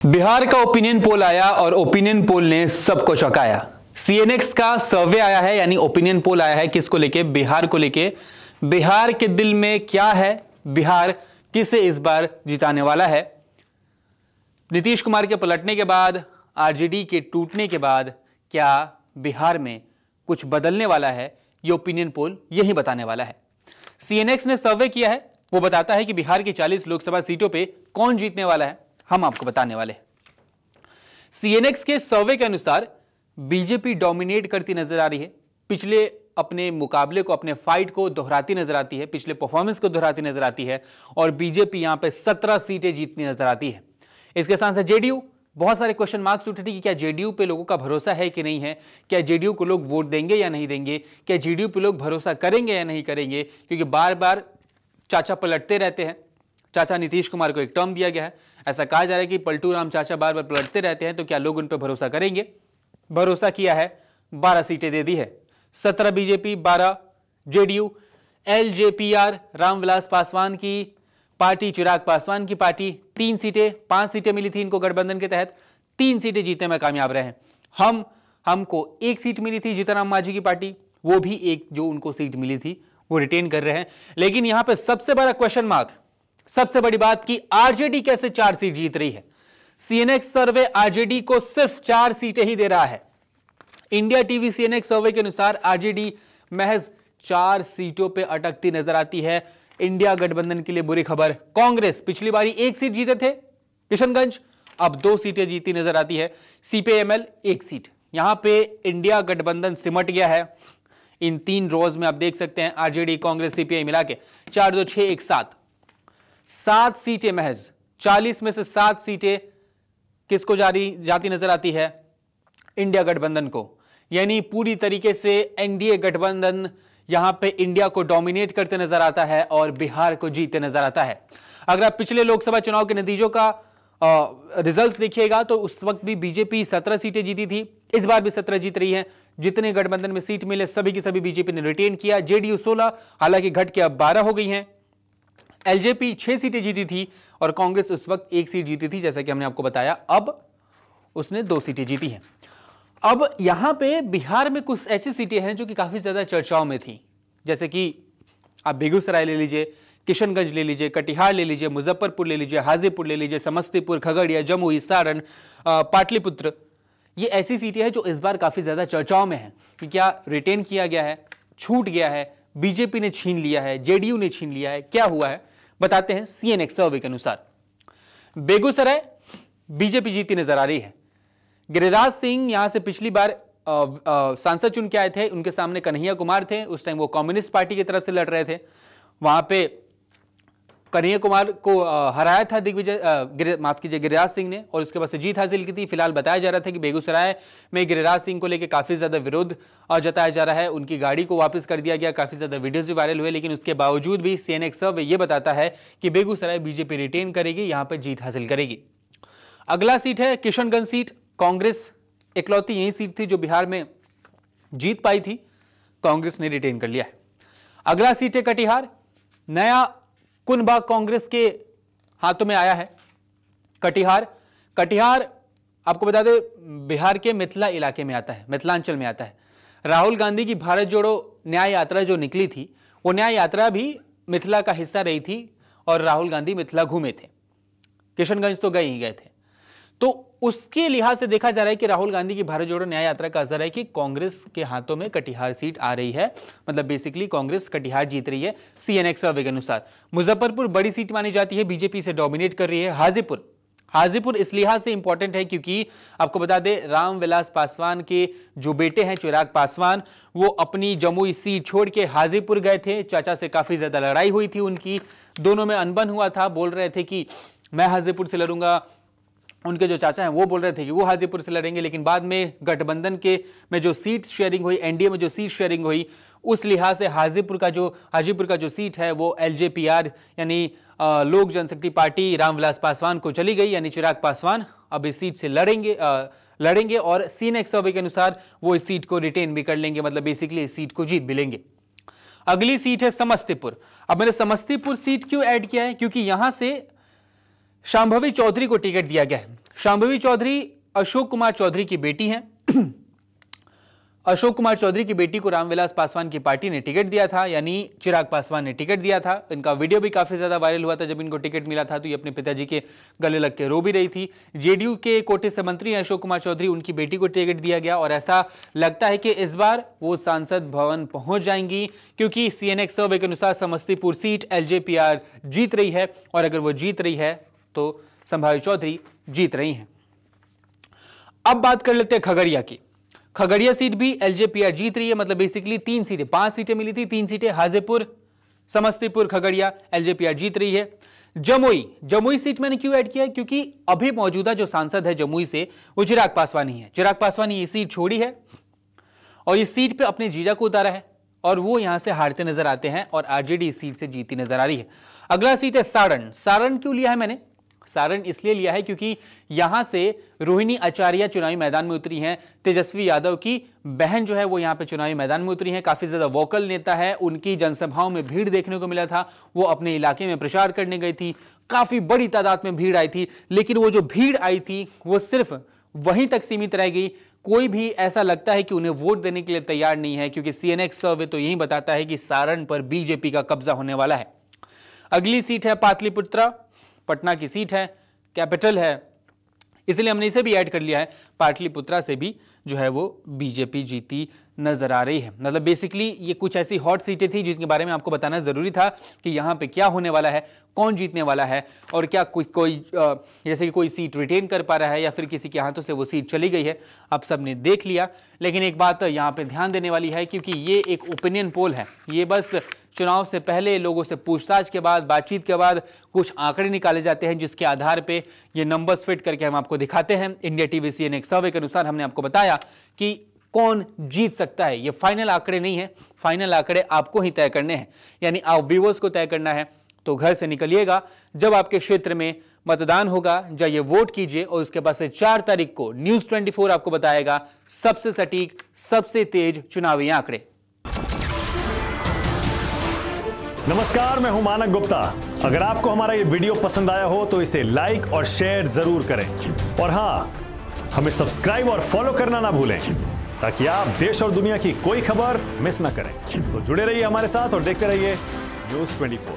बिहार का opinion poll आया और ओपिनियन पोल ने सबको चौंकाया। सीएनएक्स का सर्वे आया है, यानी ओपिनियन पोल आया है किसको लेके? बिहार को लेके। बिहार के दिल में क्या है? बिहार किसे इस बार जिताने वाला है? नीतीश कुमार के पलटने के बाद, आरजेडी के टूटने के बाद क्या बिहार में कुछ बदलने वाला है? ये ओपिनियन पोल यही बताने वाला है। सीएनएक्स ने सर्वे किया है, वो बताता है कि बिहार की 40 लोकसभा सीटों पे कौन जीतने वाला है, हम आपको बताने वाले हैं। सीएनएक्स के सर्वे के अनुसार बीजेपी डोमिनेट करती नजर आ रही है, पिछले अपने मुकाबले को, अपने फाइट को दोहराती नजर आती है, पिछले परफॉर्मेंस को दोहराती नजर आती है और बीजेपी यहां पे 17 सीटें जीतनी नजर आती है। इसके साथ साथ जेडीयू, बहुत सारे क्वेश्चन मार्क्स उठे थे कि क्या जेडीयू पे लोगों का भरोसा है कि नहीं है, क्या जेडीयू को लोग वोट देंगे या नहीं देंगे, क्या जेडीयू पे लोग भरोसा करेंगे या नहीं करेंगे, क्योंकि बार बार चाचा पलटते रहते हैं। चाचा नीतीश कुमार को एक टर्म दिया गया है, ऐसा कहा जा रहा है कि पलटू राम चाचा बार बार पलटते रहते हैं, तो क्या लोग उन पर भरोसा करेंगे? भरोसा किया है, 12 सीटें दे दी है, 17 BJP, 12 JDU. LJPR, Ramvilas Paswan की पार्टी, चिराग पासवान की पार्टी, 3 सीटें, 5 सीटें मिली थी इनको गठबंधन के तहत, 3 सीटें जीतने में कामयाब रहे हैं। हमको 1 सीट मिली थी जीतनराम मांझी की पार्टी, वो भी एक जो उनको सीट मिली थी वो रिटेन कर रहे हैं। लेकिन यहां पे सबसे बड़ा क्वेश्चन मार्क, सबसे बड़ी बात कि आरजेडी कैसे 4 सीट जीत रही है। सीएनएक्स सर्वे आरजेडी को सिर्फ 4 सीटें ही दे रहा है। इंडिया टीवी सीएनएक्स सर्वे के अनुसार आरजेडी महज 4 सीटों पे अटकती नजर आती है। इंडिया गठबंधन के लिए बुरी खबर, कांग्रेस पिछली बारी 1 सीट जीते थे किशनगंज, अब 2 सीटें जीती नजर आती है। सीपीएमएल 1 सीट, यहां पे इंडिया गठबंधन सिमट गया है। इन 3 रोज में आप देख सकते हैं आरजेडी, कांग्रेस, सीपीआई मिला के 4, 2, 6, 1, 7 सीटें महज, 40 में से 7 सीटें किसको जाती नजर आती है? इंडिया गठबंधन को। यानी पूरी तरीके से एनडीए गठबंधन यहां पे इंडिया को डोमिनेट करते नजर आता है और बिहार को जीतते नजर आता है। अगर आप पिछले लोकसभा चुनाव के नतीजों का रिजल्ट्स देखिएगा तो उस वक्त भी बीजेपी 17 सीटें जीती थी, इस बार भी 17 जीत रही है। जितने गठबंधन में सीट मिले सभी की सभी बीजेपी ने रिटेन किया। जेडीयू 16, हालांकि घट के अब 12 हो गई हैं। एलजेपी 6 सीटें जीती थी और कांग्रेस उस वक्त 1 सीट जीती थी, जैसा कि हमने आपको बताया, अब उसने 2 सीटें जीती हैं। अब यहां पे बिहार में कुछ ऐसी सीटें हैं जो कि काफी ज्यादा चर्चाओं में थी, जैसे कि आप बेगूसराय ले लीजिए, किशनगंज ले लीजिए, कटिहार ले लीजिए, मुजफ्फरपुर ले लीजिए, हाजीपुर ले लीजिए, समस्तीपुर, खगड़िया, जमुई, सारण, पाटलिपुत्र। ये ऐसी सीटें हैं जो इस बार काफी ज्यादा चर्चाओं में हैं कि क्या रिटेन किया गया है, छूट गया है, बीजेपी ने छीन लिया है, जेडीयू ने छीन लिया है, क्या हुआ है, बताते हैं। सीएनएक्स सर्वे के अनुसार बेगूसराय बीजेपी जीती नजर आ रही है। गिरिराज सिंह यहां से पिछली बार सांसद चुन के आए थे, उनके सामने कन्हैया कुमार थे, उस टाइम वो कम्युनिस्ट पार्टी की तरफ से लड़ रहे थे। वहां पे कन्हैया कुमार को हराया था गिरिराज सिंह ने, और उसके बाद से जीत हासिल की थी। फिलहाल बताया जा रहा था कि बेगूसराय में गिरिराज सिंह को लेकर काफी ज्यादा विरोध जताया जा रहा है, उनकी गाड़ी को वापस कर दिया गया, काफी ज्यादा वीडियोज भी वायरल हुए। लेकिन उसके बावजूद भी सीएनएक्स सर्वे ये बताता है कि बेगूसराय बीजेपी रिटेन करेगी, यहां पर जीत हासिल करेगी। अगला सीट है किशनगंज सीट। कांग्रेस इकलौती यही सीट थी जो बिहार में जीत पाई थी, कांग्रेस ने रिटेन कर लिया है। अगला सीट है कटिहार। नया कुनबा कांग्रेस के हाथों में आया है। कटिहार आपको बता दें बिहार के मिथिला इलाके में आता है, मिथिलांचल में आता है। राहुल गांधी की भारत जोड़ो न्याय यात्रा जो निकली थी, वो न्याय यात्रा भी मिथिला का हिस्सा रही थी और राहुल गांधी मिथिला घूमे थे, किशनगंज तो गए ही गए थे। तो उसके लिहाज से देखा जा रहा है कि राहुल गांधी की भारत जोड़ो न्याय यात्रा का असर है कि कांग्रेस के हाथों में कटिहार सीट आ रही है, मतलब बेसिकली कांग्रेस कटिहार जीत रही है सीएनएक्स सर्वे के अनुसार। मुजफ्फरपुर बड़ी सीट मानी जाती है, बीजेपी से डोमिनेट कर रही है। हाजीपुर इस लिहाज से इंपॉर्टेंट है क्योंकि आपको बता दें रामविलास पासवान के जो बेटे हैं चिराग पासवान, वो अपनी जमुई सीट छोड़ के हाजीपुर गए थे। चाचा से काफी ज्यादा लड़ाई हुई थी उनकी, दोनों में अनबन हुआ था, बोल रहे थे कि मैं हाजीपुर से लड़ूंगा, उनके जो चाचा हैं वो बोल रहे थे कि वो हाजीपुर से लड़ेंगे। लेकिन बाद में गठबंधन के में जो सीट शेयरिंग हुई, एनडीए में जो सीट शेयरिंग हुई, उस लिहाज से हाजीपुर का जो सीट है वो एलजेपीआर यानी लोक जनशक्ति पार्टी रामविलास पासवान को चली गई, यानी चिराग पासवान अब इस सीट से लड़ेंगे और सीएनएक्स सर्वे के अनुसार वो इस सीट को रिटेन भी कर लेंगे, मतलब बेसिकली इस सीट को जीत भी लेंगे। अगली सीट है समस्तीपुर। अब मैंने समस्तीपुर सीट क्यों ऐड किया है, क्योंकि यहां से शांभवी चौधरी को टिकट दिया गया है। शांभवी चौधरी अशोक कुमार चौधरी की बेटी हैं। अशोक कुमार चौधरी की बेटी को रामविलास पासवान की पार्टी ने टिकट दिया था, यानी चिराग पासवान ने टिकट दिया था। इनका वीडियो भी काफी ज्यादा वायरल हुआ था जब इनको टिकट मिला था, तो ये अपने पिताजी के गले लग के रो भी रही थी। जेडीयू के कोटे से मंत्री हैं अशोक कुमार चौधरी, उनकी बेटी को टिकट दिया गया और ऐसा लगता है कि इस बार वो सांसद भवन पहुंच जाएंगी, क्योंकि सीएनएक्स सर्वे के अनुसार समस्तीपुर सीट एलजेपीआर जीत रही है, और अगर वो जीत रही है तो संभावी चौधरी जीत रही हैं। अब बात कर लेते हैं खगड़िया की। खगड़िया सीट भी एलजेपीआर जीत रही है, मतलब बेसिकली 3 सीटें, 5 सीटें मिली थी, 3 सीटें हाजीपुर, समस्तीपुर, खगड़िया, एलजेपीआर जीत रही है। जमुई सीट मैंने क्यों ऐड किया है, क्योंकि अभी मौजूदा जो सांसद है जमुई से वो चिराग पासवान ही है। चिराग पासवान ने ये सीट छोड़ी है और इस सीट पे अपने जीजा को उतारा है और वो यहां से हारते नजर आते हैं और आरजेडी इस सीट से जीती नजर आ रही है। अगला सीट है सारण। सारण क्यों लिया है मैंने? सारण इसलिए लिया है क्योंकि यहां से रोहिणी आचार्य चुनावी मैदान में उतरी हैं। तेजस्वी यादव की बहन जो है वो यहां पे चुनावी मैदान में उतरी हैं। काफी ज्यादा वोकल नेता है, उनकी जनसभाओं में भीड़ देखने को मिला था। वो अपने इलाके में प्रचार करने गई थी, काफी बड़ी तादाद में भीड़ आई थी, लेकिन वो जो भीड़ आई थी वो सिर्फ वहीं तक सीमित रह गई। कोई भी ऐसा लगता है कि उन्हें वोट देने के लिए तैयार नहीं है, क्योंकि सीएनएक्स सर्वे तो यही बताता है कि सारण पर बीजेपी का कब्जा होने वाला है। अगली सीट है पाटलिपुत्रा, पटना की सीट है, कैपिटल है, इसलिए हमने इसे भी ऐड कर लिया है। पाटलिपुत्रा से भी जो है वो बीजेपी जीती नजर आ रही है। मतलब बेसिकली ये कुछ ऐसी हॉट सीटें थी जिसके बारे में आपको बताना जरूरी था कि यहां पे क्या होने वाला है, कौन जीतने वाला है, और क्या कोई जैसे कि कोई सीट रिटेन कर पा रहा है या फिर किसी के हाथों से वो सीट चली गई है। आप सबने देख लिया, लेकिन एक बात यहां पे ध्यान देने वाली है, क्योंकि ये एक ओपिनियन पोल है। ये बस चुनाव से पहले लोगों से पूछताछ के बाद, बातचीत के बाद कुछ आंकड़े निकाले जाते हैं, जिसके आधार पे ये नंबर्स फिट करके हम आपको दिखाते हैं। इंडिया टीवी सीएनएक्स सर्वे के अनुसार हमने आपको बताया कि कौन जीत सकता है। ये फाइनल आंकड़े नहीं है, फाइनल आंकड़े आपको ही तय करने हैं, यानी आप व्यूअर्स को तय करना है। तो घर से निकलिएगा, जब आपके क्षेत्र में मतदान होगा जाइए वोट कीजिए, और उसके बाद से 4 तारीख को न्यूज़ 24 आपको बताएगा सबसे सटीक, सबसे तेज चुनावी आंकड़े। नमस्कार, मैं हूं मानक गुप्ता। अगर आपको हमारा ये वीडियो पसंद आया हो तो इसे लाइक और शेयर जरूर करें, और हां, हमें सब्सक्राइब और फॉलो करना ना भूलें, ताकि आप देश और दुनिया की कोई खबर मिस ना करें। तो जुड़े रहिए हमारे साथ और देखते रहिए न्यूज़ 24।